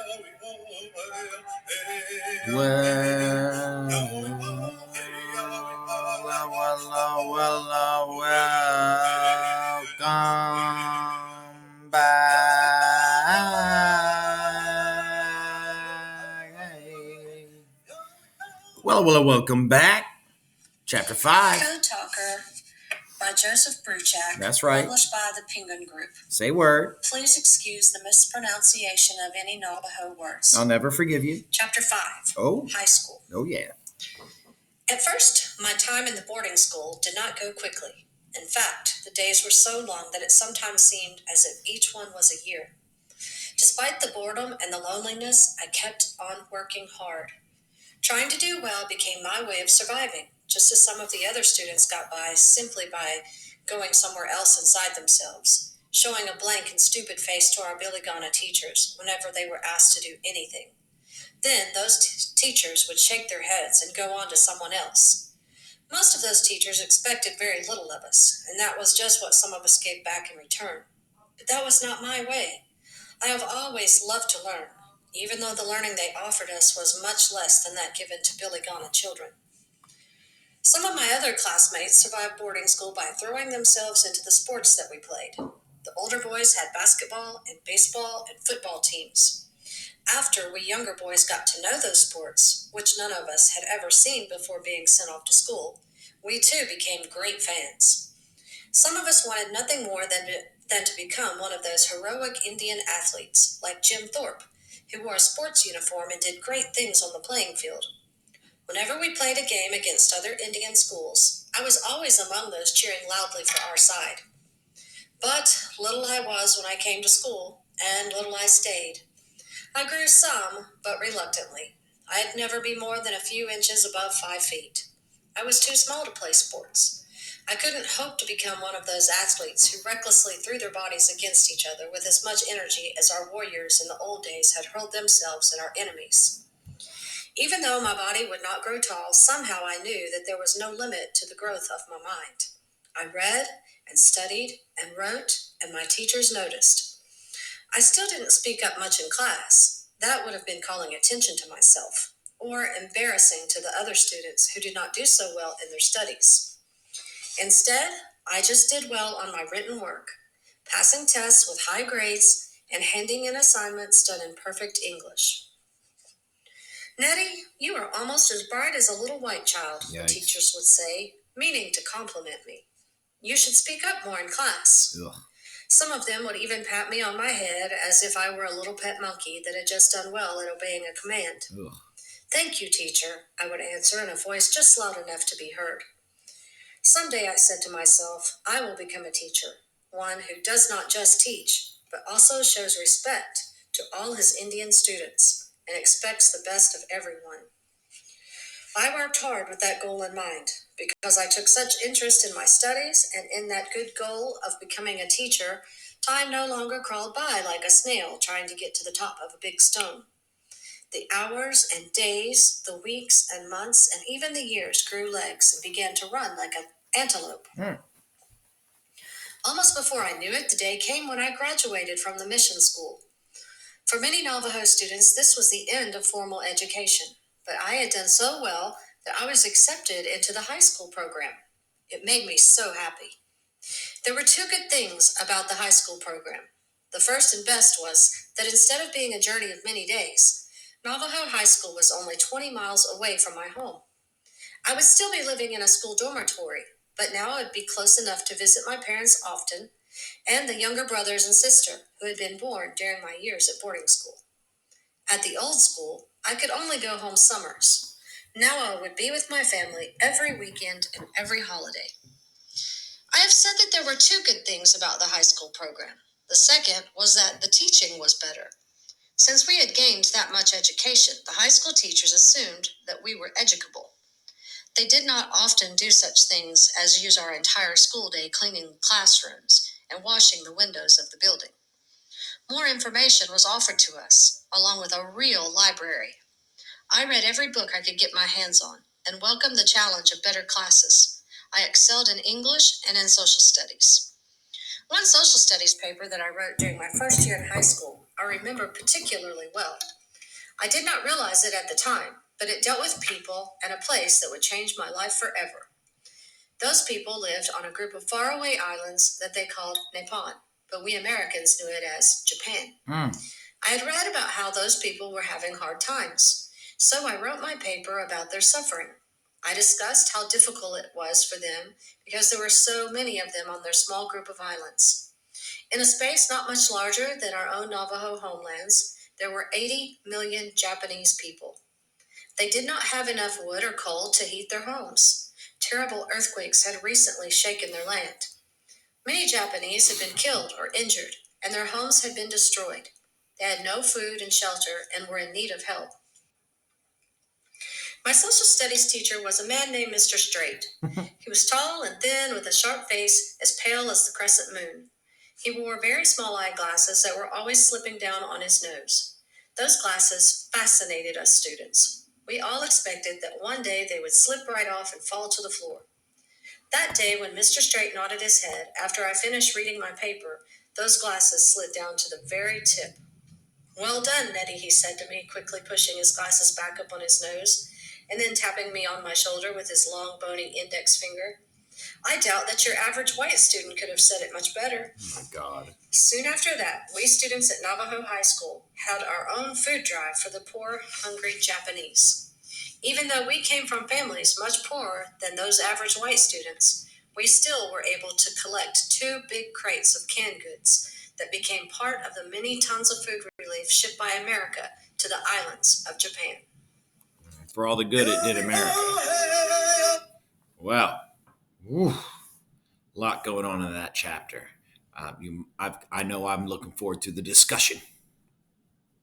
Welcome back. Welcome back. Chapter 5. Code Talker by Joseph Bruchac. That's right. Published by the Penguin Group. Say word. Please excuse the mispronunciation of any Navajo words. I'll never forgive you. Chapter 5. Oh. High school. Oh, yeah. At first, my time in the boarding school did not go quickly. In fact, the days were so long that it sometimes seemed as if each one was a year. Despite the boredom and the loneliness, I kept on working hard. Trying to do well became my way of surviving, just as some of the other students got by simply by going somewhere else inside themselves, showing a blank and stupid face to our Billy Ghana teachers whenever they were asked to do anything. Then those teachers would shake their heads and go on to someone else. Most of those teachers expected very little of us, and that was just what some of us gave back in return. But that was not my way. I have always loved to learn, even though the learning they offered us was much less than that given to Billy Ghana children. Some of my other classmates survived boarding school by throwing themselves into the sports that we played. The older boys had basketball and baseball and football teams. After we younger boys got to know those sports, which none of us had ever seen before being sent off to school, we too became great fans. Some of us wanted nothing more than to become one of those heroic Indian athletes, like Jim Thorpe, who wore a sports uniform and did great things on the playing field. Whenever we played a game against other Indian schools, I was always among those cheering loudly for our side. But little I was when I came to school, and little I stayed. I grew some, but reluctantly. I'd never be more than a few inches above 5 feet. I was too small to play sports. I couldn't hope to become one of those athletes who recklessly threw their bodies against each other with as much energy as our warriors in the old days had hurled themselves at our enemies. Even though my body would not grow tall, somehow I knew that there was no limit to the growth of my mind. I read and studied and wrote, and my teachers noticed. I still didn't speak up much in class. That would have been calling attention to myself, or embarrassing to the other students who did not do so well in their studies. Instead, I just did well on my written work, passing tests with high grades and handing in assignments done in perfect English. Nettie, you are almost as bright as a little white child, Yikes. The teachers would say, meaning to compliment me. You should speak up more in class. Ugh. Some of them would even pat me on my head as if I were a little pet monkey that had just done well at obeying a command. Ugh. Thank you, teacher, I would answer in a voice just loud enough to be heard. Someday, I said to myself, I will become a teacher, one who does not just teach, but also shows respect to all his Indian students and expects the best of everyone. I worked hard with that goal in mind. Because I took such interest in my studies and in that good goal of becoming a teacher, time no longer crawled by like a snail trying to get to the top of a big stone. The hours and days, the weeks and months, and even the years grew legs and began to run like an antelope. Almost before I knew it, the day came when I graduated from the mission school. For many Navajo students, this was the end of formal education, but I had done so well that I was accepted into the high school program. It made me so happy. There were 2 good things about the high school program. The first and best was that instead of being a journey of many days, Navajo High School was only 20 miles away from my home. I would still be living in a school dormitory, but now I would be close enough to visit my parents often and the younger brothers and sister who had been born during my years at boarding school. At the old school, I could only go home summers. Now I would be with my family every weekend and every holiday. I have said that there were 2 good things about the high school program. The second was that the teaching was better. Since we had gained that much education, the high school teachers assumed that we were educable. They did not often do such things as use our entire school day cleaning classrooms and washing the windows of the building. More information was offered to us, along with a real library. I read every book I could get my hands on and welcomed the challenge of better classes. I excelled in English and in social studies. One social studies paper that I wrote during my first year in high school I remember particularly well. I did not realize it at the time, but it dealt with people and a place that would change my life forever. Those people lived on a group of faraway islands that they called Nippon, but we Americans knew it as Japan. I had read about how those people were having hard times, so I wrote my paper about their suffering. I discussed how difficult it was for them because there were so many of them on their small group of islands. In a space not much larger than our own Navajo homelands, there were 80 million Japanese people. They did not have enough wood or coal to heat their homes. Terrible earthquakes had recently shaken their land. Many Japanese had been killed or injured, and their homes had been destroyed. They had no food and shelter and were in need of help. My social studies teacher was a man named Mr. Straight. He was tall and thin with a sharp face as pale as the crescent moon. He wore very small eyeglasses that were always slipping down on his nose. Those glasses fascinated us students. We all expected that one day they would slip right off and fall to the floor. That day, when Mr. Straight nodded his head after I finished reading my paper, those glasses slid down to the very tip. "Well done, Nettie," he said to me, quickly pushing his glasses back up on his nose, and then tapping me on my shoulder with his long, bony index finger. "I doubt that your average white student could have said it much better." Oh, my God. Soon after that, we students at Navajo High School had our own food drive for the poor, hungry Japanese. Even though we came from families much poorer than those average white students, we still were able to collect 2 big crates of canned goods that became part of the many tons of food relief shipped by America to the islands of Japan. For all the good it did America. Well, a lot going on in that chapter. I know I'm looking forward to the discussion.